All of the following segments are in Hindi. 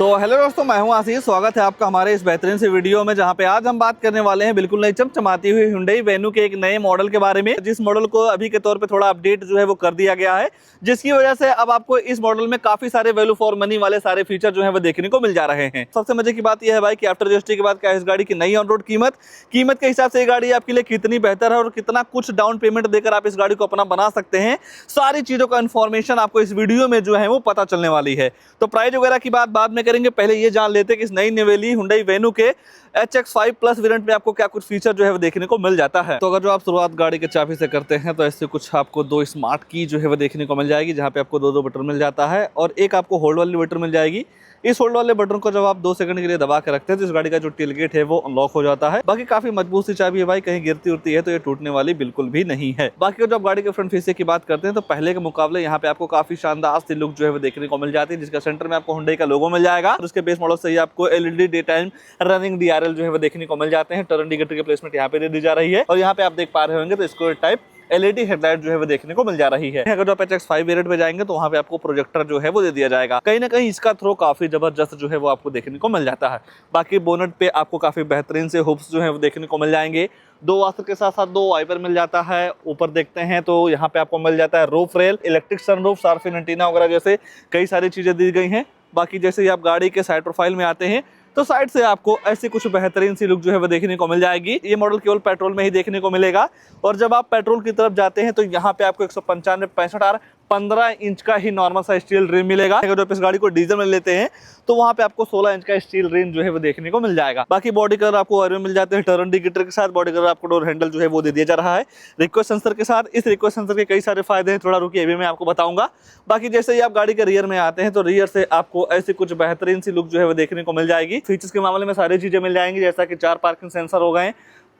तो हेलो दोस्तों, मैं हूं आशीष। स्वागत है आपका हमारे इस बेहतरीन से वीडियो में, जहां पे आज हम बात करने वाले हैं बिल्कुल नई चमचमाती हुई Hyundai Venue के एक नए मॉडल के बारे में, जिस मॉडल को अभी के तौर पे थोड़ा अपडेट जो है वो कर दिया गया है, जिसकी वजह से अब आपको इस मॉडल में काफी सारे वैल्यू फॉर मनी वाले सारे फीचर जो है वो देखने को मिल जा रहे हैं। सबसे मजे की बात यह है भाई कि आफ्टर जीएसटी के बाद क्या है इस गाड़ी की नई ऑन रोड कीमत के हिसाब से ये गाड़ी आपके लिए कितनी बेहतर है और कितना कुछ डाउन पेमेंट देकर आप इस गाड़ी को अपना बना सकते हैं, सारी चीजों का इन्फॉर्मेशन आपको इस वीडियो में जो है वो पता चलने वाली है। तो प्राइस वगैरह की बात बाद में करेंगे, पहले ये जान लेते हैं कि इस नई नवेली Hyundai Venue के HX5 प्लस वेरिएंट में आपको क्या कुछ फीचर जो है वो देखने को मिल जाता है। तो अगर जो आप शुरुआत गाड़ी के चाबी से करते हैं तो ऐसे कुछ आपको दो स्मार्ट की जो है वो देखने को मिल जाएगी, जहां पे आपको दो बटन मिल जाता है और एक आपको होल्ड वाली बटन मिल जाएगी। इस होल्ड वाले बटन को जब आप 2 सेकंड के लिए दबा के रखते हैं तो इस गाड़ी का जो टेलगेट है वो अनलॉक हो जाता है। बाकी काफी मजबूत सी चाबी है भाई, कहीं गिरती उड़ती है तो ये टूटने वाली बिल्कुल भी नहीं है। बाकी जब गाड़ी के फ्रंट फीसे की बात करते हैं तो पहले के मुकाबले यहाँ पे आपको काफी शानदार सी लुक जो है वो देखने को मिल जाती है, जिसका सेंटर में आपको Hyundai का लोगो मिल जाएगा और उसके बेस मॉडल से ही आपको LED day time running DRL जो है वो देखने को मिल जाते हैं। टर्न इंडिकेटर की प्लेसमेंट यहाँ पे दे दी जा रही है और यहाँ पे आप देख पा रहे होंगे तो स्क्वायर टाइप एलईडी हेडलाइट जो है वो देखने को मिल जा रही है। अगर जो आप HX5 वेरिएंट पे जाएंगे तो वहाँ पे आपको प्रोजेक्टर जो है वो दे दिया जाएगा। कहीं ना कहीं इसका थ्रो काफी जबरदस्त जो है वो आपको देखने को मिल जाता है। बाकी बोनट पे आपको काफी बेहतरीन से हुप्स जो है वो देखने को मिल जाएंगे। 2 वास्तर के साथ साथ 2 वाइपर मिल जाता है। ऊपर देखते हैं तो यहाँ पे आपको मिल जाता है roof rail, electric sunroof, sharp antenna वगैरह जैसे कई सारी चीजें दी गई हैं। बाकी जैसे ही आप गाड़ी के साइड प्रोफाइल में आते हैं तो साइड से आपको ऐसी कुछ बेहतरीन सी लुक जो है वो देखने को मिल जाएगी। ये मॉडल केवल पेट्रोल में ही देखने को मिलेगा और जब आप पेट्रोल की तरफ जाते हैं तो यहाँ पे आपको 195 65 आर 15 इंच का ही नॉर्मल सा स्टील रिम मिलेगा। अगर आप इस गाड़ी को डीजल में लेते हैं तो वहाँ पे आपको 16 इंच का स्टील रिम जो है वो देखने को मिल जाएगा। बाकी बॉडी कलर आपको और मिल जाते हैं। टर्न इंडिकेटर के साथ बॉडी कलर आपको डोर हैंडल जो है वो दे दिया जा रहा है रिक्वेस्ट सेंसर के साथ। इस रिक्वेस्ट सेंसर के कई सारे फायदे हैं, थोड़ा रुकिए अभी मैं आपको बताऊंगा। बाकी जैसे ही आप गाड़ी के रियर में आते हैं तो रियर से आपको ऐसी कुछ बेहतरीन सी लुक जो है वो देखने को मिल जाएगी। फीचर्स के मामले में सारी चीजें मिल जाएंगी, जैसा कि 4 पार्किंग सेंसर हो गए,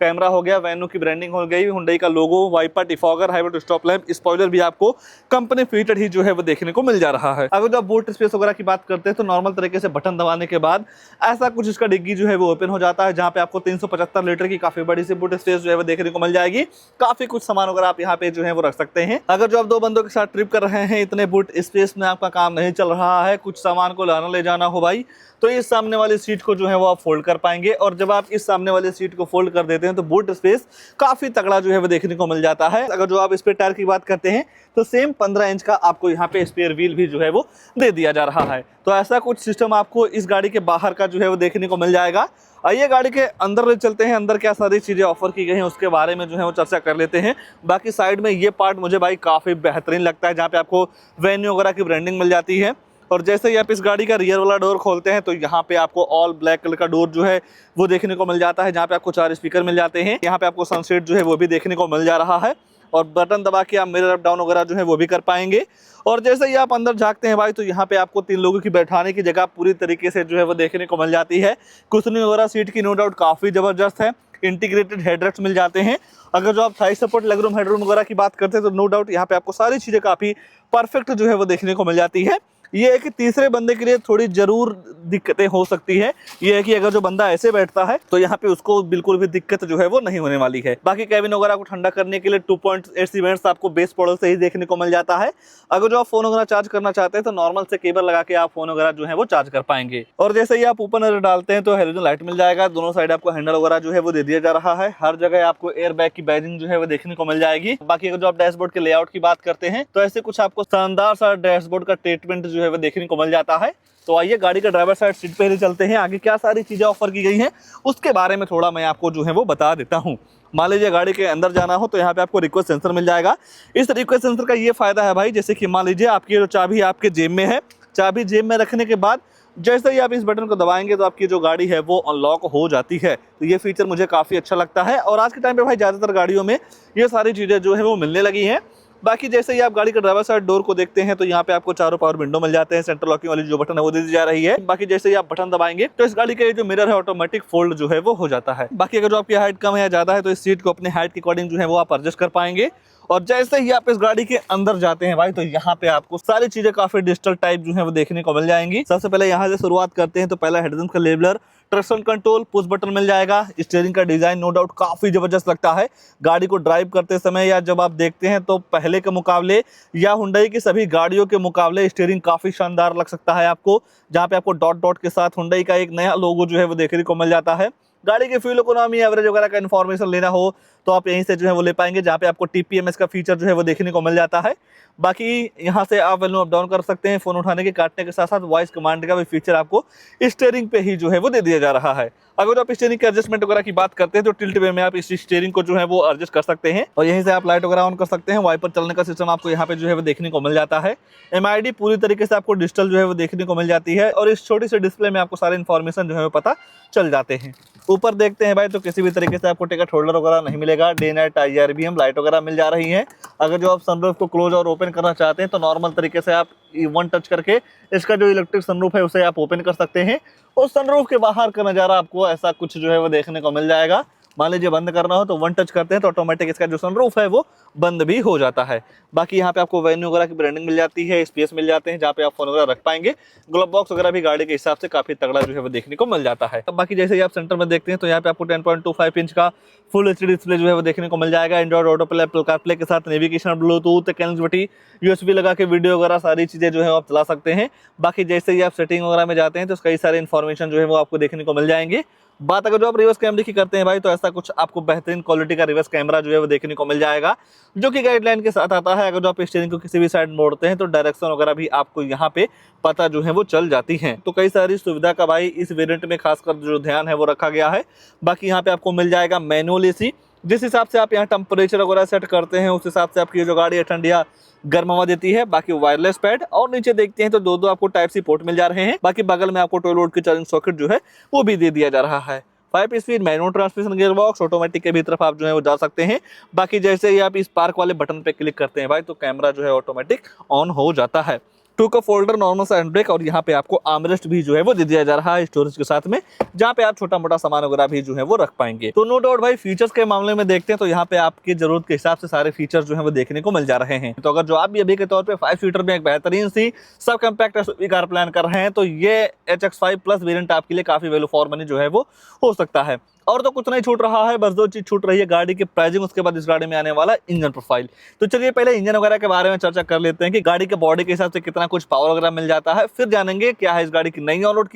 कैमरा हो गया, वेन्यू की ब्रांडिंग हो गई, Hyundai का logo, wiper, defogger, hybrid stop lamp, spoiler भी आपको कंपनी फीचर ही जो है वो देखने को मिल जा रहा है। अगर जो आप बूट स्पेस वगैरह की बात करते हैं तो नॉर्मल तरीके से बटन दबाने के बाद ऐसा कुछ इसका डिग्गी जो है वो ओपन हो जाता है, जहां पे आपको 375 लीटर की काफी बड़ी सी बूट स्पेस जो है वो देखने को मिल जाएगी। काफी कुछ सामान वगैरह आप यहाँ पे जो है वो रख सकते हैं। अगर जो आप 2 बंदों के साथ ट्रिप कर रहे हैं, इतने बूट स्पेस में आपका काम नहीं चल रहा है, कुछ सामान को लाना ले जाना हो भाई, तो इस सामने वाली सीट को जो है वो आप फोल्ड कर पाएंगे। और जब आप इस सामने वाली सीट को फोल्ड कर देते हैं तो बूट स्पेस काफी तगड़ा जो है वो देखने को मिल जाता है। अगर जो आप स्पेयर टायर की बात करते हैं तो सेम 15 इंच का आपको यहाँ पे स्पेयर व्हील भी जो है वो दे दिया जा रहा है। तो ऐसा कुछ सिस्टम आपको इस गाड़ी के बाहर का जो है वो देखने को मिल जाएगा। आइए गाड़ी के अंदर ले चलते हैं, अंदर क्या सारी चीजें ऑफर की गई हैं उसके बारे में जो है वो चर्चा कर लेते हैं। बाकी साइड में ये पार्ट मुझे भाई काफी बेहतरीन लगता है, जहाँ पे आपको वेन्यू वगैरह की ब्रांडिंग मिल जाती है। और जैसे ही आप इस गाड़ी का रियर वाला डोर खोलते हैं तो यहाँ पे आपको ऑल ब्लैक कलर का डोर जो है वो देखने को मिल जाता है, जहाँ पे आपको 4 स्पीकर मिल जाते हैं। यहाँ पे आपको सनसेट जो है वो भी देखने को मिल जा रहा है और बटन दबा के आप मिरर अप डाउन वगैरह जो है वो भी कर पाएंगे। और जैसे ही आप अंदर झांकते हैं भाई तो यहाँ पे आपको 3 लोगों की बैठाने की जगह पूरी तरीके से जो है वो देखने को मिल जाती है। कुशनिंग वगैरह सीट की नो डाउट काफी जबरदस्त है। इंटीग्रेटेड हेडरेस्ट मिल जाते हैं। अगर जो आप थाई सपोर्ट, लेगरूम, हेडरूम वगैरह की बात करते हैं तो नो डाउट यहाँ पे आपको सारी चीजें काफी परफेक्ट जो है वो देखने को मिल जाती है। ये है कि तीसरे बंदे के लिए थोड़ी जरूर दिक्कतें हो सकती है। ये है कि अगर जो बंदा ऐसे बैठता है तो यहाँ पे उसको बिल्कुल भी दिक्कत जो है वो नहीं होने वाली है। बाकी कैबिन वगैरह को ठंडा करने के लिए 2.8 सीमेंट्स आपको बेस मॉडल से ही देखने को मिल जाता है। अगर जो आप फोन वगैरह चार्ज करना चाहते हैं तो नॉर्मल से केबल लगा के आप फोन वगैरह जो है वो चार्ज कर पाएंगे। और जैसे ही आप ऊपर नजर डालते हैं तो हेलोजन लाइट मिल जाएगा। दोनों साइड आपको हैंडल वगैरह जो है वो दे दिया जा रहा है। हर जगह आपको एयर बैग की बैजिंग जो है वो देखने को मिल जाएगी। बाकी अगर जो आप डैशबोर्ड के लेआउट की बात करते हैं तो ऐसे कुछ आपको शानदार सा डैशबोर्ड का ट्रीटमेंट जो है वो देखने को मिल जाता है। तो आइए गाड़ी का ड्राइवर साइड सीट पे ही चलते हैं, आगे क्या सारी चीजें ऑफर की गई हैं उसके बारे में थोड़ा मैं आपको जो है वो बता देता हूं। मान लीजिए गाड़ी के अंदर जाना हो तो यहाँ पे आपको रिक्वेस्ट सेंसर मिल जाएगा। इस रिक्वेस्ट सेंसर का ये फायदा है भाई, जैसे कि मान लीजिए आपकी जो चाबी आपके जेब में है, चाबी जेब में रखने के बाद जैसे ही आप इस बटन को दबाएंगे तो आपकी जो गाड़ी है वो अनलॉक हो जाती है। तो ये फीचर मुझे काफी अच्छा लगता है और आज के टाइम पे भाई ज्यादातर गाड़ियों में ये सारी चीजें जो है वो मिलने लगी हैं। बाकी जैसे ही आप गाड़ी का ड्राइवर साइड डोर को देखते हैं तो यहाँ पे आपको चारों पावर विंडो मिल जाते हैं। सेंट्रल लॉकिंग वाली जो बटन है वो दे दी जा रही है। बाकी जैसे ही आप बटन दबाएंगे तो इस गाड़ी का जो मिरर है ऑटोमेटिक फोल्ड जो है वो हो जाता है। बाकी अगर जो आपकी हाइट कम है या ज्यादा है तो इस सीट को अपने हाइट के अकॉर्डिंग जो है वो आप एडजस्ट कर पाएंगे। और जैसे ही आप इस गाड़ी के अंदर जाते हैं भाई, तो यहाँ पे आपको सारी चीजें काफी डिजिटल टाइप जो है वो देखने को मिल जाएंगी। सबसे पहले यहाँ से शुरुआत करते हैं तो पहला हेडलाइट का लेबलर, ट्रैक्शन कंट्रोल, पुश बटन मिल जाएगा। स्टीयरिंग का डिजाइन नो डाउट काफी जबरदस्त लगता है। गाड़ी को ड्राइव करते समय या जब आप देखते हैं तो पहले के मुकाबले या हुंडई की सभी गाड़ियों के मुकाबले स्टीयरिंग काफी शानदार लग सकता है आपको, जहाँ पे आपको डॉट डॉट के साथ हुंडई का एक नया लोगो जो है वो देखने को मिल जाता है। गाड़ी के फ्यूल इकोनॉमी, एवरेज वगैरह का इन्फॉर्मेशन लेना हो तो आप यहीं से जो है वो ले पाएंगे, जहाँ पे आपको टीपीएमएस का फीचर जो है वो देखने को मिल जाता है। बाकी यहाँ से आप वैल्यू अप डाउन कर सकते हैं, फोन उठाने के काटने के साथ साथ वॉइस कमांड का भी फीचर आपको स्टीयरिंग पे ही जो है वो दे दिया जा रहा है। अगर आप स्टीयरिंग के एडजस्टमेंट वगैरह की बात करते हैं तो टिल्ट वे में आप इस स्टीयरिंग को जो है वो एडजस्ट कर सकते हैं और यहीं से आप लाइट वगैरह ऑन कर सकते हैं। वाइपर चलने का सिस्टम आपको यहाँ पे जो है वो देखने को मिल जाता है। एमआईडी पूरी तरीके से आपको डिजिटल जो है वो देखने को मिल जाती है और इस छोटी सी डिस्प्ले में आपको सारे इन्फॉर्मेशन जो है वो पता चल जाते हैं। ऊपर देखते हैं भाई तो किसी भी तरीके से आपको टिकट होल्डर वगैरह नहीं मिलेगा। डे नाइट IRBM लाइट वगैरह मिल जा रही है। अगर जो आप सनरूफ को क्लोज और ओपन करना चाहते हैं तो नॉर्मल तरीके से आप वन टच करके इसका जो इलेक्ट्रिक सनरूफ है उसे आप ओपन कर सकते हैं। उस सनरूफ के बाहर का नज़ारा आपको ऐसा कुछ जो है वो देखने को मिल जाएगा। मान लीजिए बंद करना हो तो वन टच करते हैं तो ऑटोमेटिक इसका जो सनरूफ है वो बंद भी हो जाता है। बाकी यहाँ पे आपको वेन्यू वगैरह की ब्रांडिंग मिल जाती है, स्पेस मिल जाते हैं जहाँ पे आप फोन वगैरह रख पाएंगे। ग्लोब बॉक्स वगैरह भी गाड़ी के हिसाब से काफी तगड़ा जो है वो देखने को मिल जाता है। बाकी जैसे ही आप सेंटर में देखते हैं तो यहाँ पे आपको 10.25 इंच का फुल HD डिस्प्ले जो है वो देखने को मिल जाएगा। Android auto play, Apple CarPlay के साथ नेविगेशन, ब्लूटूथ, कनेक्टिविटी, USB लगा के वीडियो वगैरह सारी चीजें जो है आप चला सकते हैं। बाकी जैसे ही आप सेटिंग वगैरह में जाते हैं तो कई सारे इन्फॉर्मेशन जो है वो आपको देखने को मिल जाएंगे। बात अगर जो आप रिवर्स कैमरे की करते हैं भाई तो ऐसा कुछ आपको बेहतरीन क्वालिटी का रिवर्स कैमरा जो है वो देखने को मिल जाएगा, जो कि गाइडलाइन के साथ आता है। अगर जो आप स्टीयरिंग को किसी भी साइड मोड़ते हैं तो डायरेक्शन वगैरह भी आपको यहाँ पे पता जो है वो चल जाती है। तो कई सारी सुविधा का भाई इस वेरिएंट में खासकर जो ध्यान है वो रखा गया है। बाकी यहाँ पे आपको मिल जाएगा मैनुअल AC, जिस हिसाब से आप यहाँ टेम्परेचर वगैरह सेट करते हैं उस हिसाब से आपकी जो गाड़ी है ठंडी या गर्म हवा देती है। बाकी वायरलेस पैड और नीचे देखते हैं तो दो आपको टाइप C पोर्ट मिल जा रहे हैं। बाकी बगल में आपको 12 वोल्ट की चार्जिंग सॉकेट जो है वो भी दे दिया जा रहा है। 5 speed manual transmission gear box, automatic के भी तरफ आप जो है वो जा सकते हैं। बाकी जैसे ही आप इस पार्क वाले बटन पे क्लिक करते हैं भाई तो कैमरा जो है ऑटोमेटिक ऑन हो जाता है। 2 कप फोल्डर, नॉर्मल सा हैंड ब्रेक और यहाँ पे आपको आर्मरेस्ट भी जो है वो दे दिया जा रहा है स्टोरेज के साथ में, जहाँ पे आप छोटा मोटा सामान वगैरह भी जो है वो रख पाएंगे। तो नो डाउट भाई फीचर्स के मामले में देखते हैं तो यहाँ पे आपकी जरूरत के हिसाब से सारे फीचर्स जो है वो देखने को मिल जा रहे हैं। तो अगर जो आप भी अभी के तौर पे 5 सीटर में एक बेहतरीन सी सब कम्पैक्ट SUV कार प्लान कर रहे हैं तो ये HX5 प्लस वेरिएंट आपके लिए काफी वैल्यू फॉर मनी जो है वो हो सकता है। और तो कुछ नहीं छूट रहा है, बस दो चीज छूट रही है, गाड़ी की प्राइसिंग, उसके बाद इस गाड़ी में आने वाला इंजन प्रोफाइल। तो चलिए पहले इंजन वगैरह के बारे में चर्चा कर लेते हैं कि गाड़ी के बॉडी के हिसाब से कितना कुछ पावर वगैरह मिल जाता है। फिर जानेंगे क्या है इस गाड़ी की नई ऑन रोड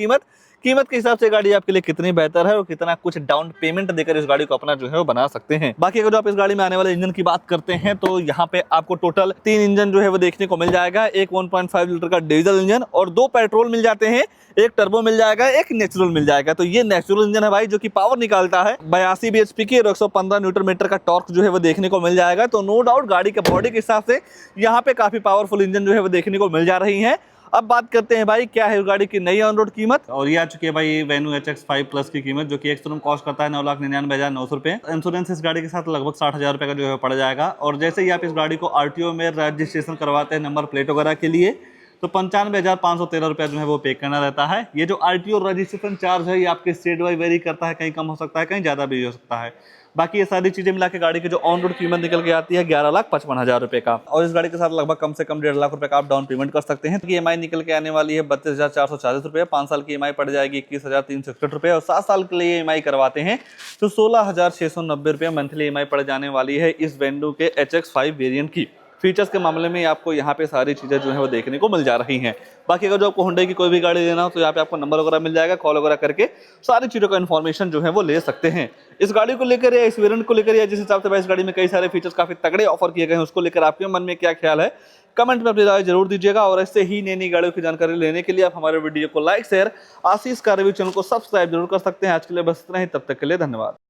कीमत के हिसाब से गाड़ी आपके लिए कितनी बेहतर है और कितना कुछ डाउन पेमेंट देकर इस गाड़ी को अपना जो है वो बना सकते हैं। बाकी अगर जो आप इस गाड़ी में आने वाले इंजन की बात करते हैं तो यहाँ पे आपको टोटल 3 इंजन जो है वो देखने को मिल जाएगा। एक 1.5 लीटर का डीजल इंजन और 2 पेट्रोल मिल जाते हैं, एक टर्बो मिल जाएगा, एक नेचुरल मिल जाएगा। तो ये नेचुरल इंजन है भाई जो कि पावर निकालता है 82 bhp की और 115 न्यूटन मीटर का टॉर्क जो है वो देखने को मिल जाएगा। तो नो डाउट गाड़ी के बॉडी के हिसाब से यहाँ पे काफी पावरफुल इंजन जो है वो देखने को मिल जा रही है। अब बात करते हैं भाई क्या है गाड़ी की नई ऑन रोड कीमत, और ये आ चुकी है भाई वेन्यू HX5 प्लस की कीमत, जो कि एक्सटर्नल कॉस्ट करता है 9,99,900 रुपए। इंश्योरेंस इस गाड़ी के साथ लगभग 60,000 रुपए का जो है पड़ जाएगा। और जैसे ही आप इस गाड़ी को RTO में रजिस्ट्रेशन करवाते हैं नंबर प्लेट वगैरह के लिए तो 95,513 रुपया जो है वो पे करना रहता है। ये जो RTO रजिस्ट्रेशन चार्ज है ये आपके स्टेट वाइज वेरी करता है, कहीं कम हो सकता है कहीं ज़्यादा भी हो सकता है। बाकी ये सारी चीजें मिला के गाड़ी की जो ऑन रोड कीमत निकल के आती है 11,55,000 रुपए का। और इस गाड़ी के साथ लगभग कम से कम 1.5 लाख रुपए का आप डाउन पेमेंट कर सकते हैं। तो EMI निकल के आने वाली है 32,440 रुपए, 5 साल की EMI पड़ जाएगी 21,361 रुपए और 7 साल के लिए EMI करवाते हैं तो 16,690 रुपए मंथली EMI पड़ जाने वाली है इस वेन्यू के HX5 वेरिएंट की। फीचर्स के मामले में आपको यहाँ पे सारी चीज़ें जो है वो देखने को मिल जा रही हैं। बाकी अगर जो आपको हुंडई की कोई भी गाड़ी लेना हो तो यहाँ पे आपको नंबर वगैरह मिल जाएगा, कॉल वगैरह करके सारी चीज़ों का इन्फॉर्मेशन जो है वो ले सकते हैं। इस गाड़ी को लेकर या इस वेरिएंट को लेकर या जिस हिसाब से भाई इस गाड़ी में कई सारे फीचर्स काफी तगड़े ऑफर किए गए हैं उसको लेकर आपके मन में क्या ख्याल है कमेंट में अपनी राय जरूर दीजिएगा। और ऐसे ही नई नई गाड़ियों की जानकारी लेने के लिए आप हमारे वीडियो को लाइक शेयर आशीष कार रिव्यू चैनल को सब्सक्राइब जरूर कर सकते हैं। आज के लिए बस इतना ही, तब तक के लिए धन्यवाद।